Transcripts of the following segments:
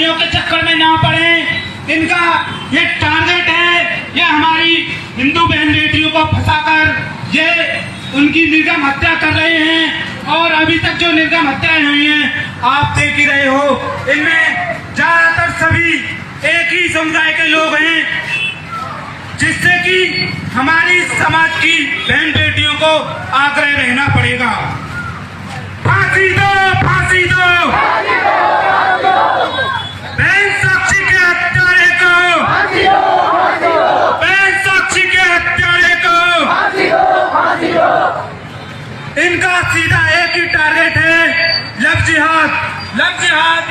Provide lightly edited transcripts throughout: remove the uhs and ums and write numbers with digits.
लड़कियों के चक्कर में ना पड़े। इनका ये टारगेट है, ये हमारी हिंदू बहन बेटियों को फंसाकर ये उनकी निर्गम हत्या कर रहे हैं। और अभी तक जो निर्गम हत्याएं हुई हैं आप देख ही रहे हो, इनमें ज्यादातर सभी एक ही समुदाय के लोग हैं, जिससे कि हमारी समाज की बहन बेटियों को आग्रह रहना पड़ेगा। फांसी दो, फांसी दो, बहन साक्षी के हत्यारे को, बहन साक्षी के हत्यारे को। इनका सीधा एक ही टारगेट है, लव जिहाद। लव जिहाद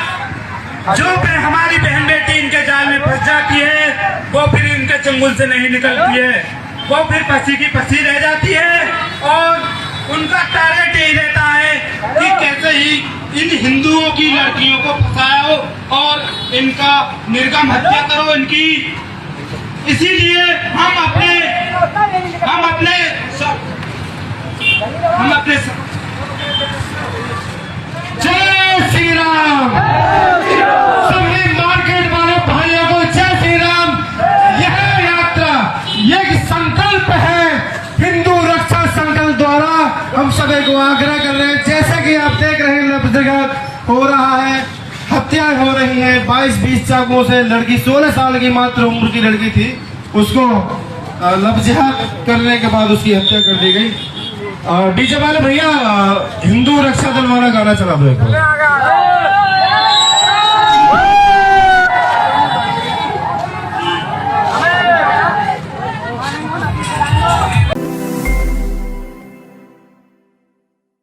जो फिर हमारी बहन बेटी इनके जाल में फंस जाती है, वो फिर इनके चंगुल से नहीं निकलती है, वो फिर फंसी की फंसी रह जाती है। और उनका टारगेट यही रहता है कि कैसे ही इन हिंदुओं की लड़कियों को फंसाओ और इनका निर्गम हत्या करो इनकी। इसीलिए हम अपने जय श्री राम। सभी मार्केट वाले भाइयों को जय श्री राम। यह यात्रा एक संकल्प है, हिंदू रक्षा संकल्प द्वारा हम सभी को आग्रह कर रहे हैं। जैसे कि आप देख रहे हैं लव जिहाद हो रहा है, हत्याएं हो रही हैं 22-20 चाकुओं से। लड़की 16 साल की मात्र उम्र की लड़की थी, उसको लव जिहाद करने के बाद उसकी हत्या कर दी गई। डीजे वाले भैया हिंदू रक्षा दल वाला गाना चला दो एक बार।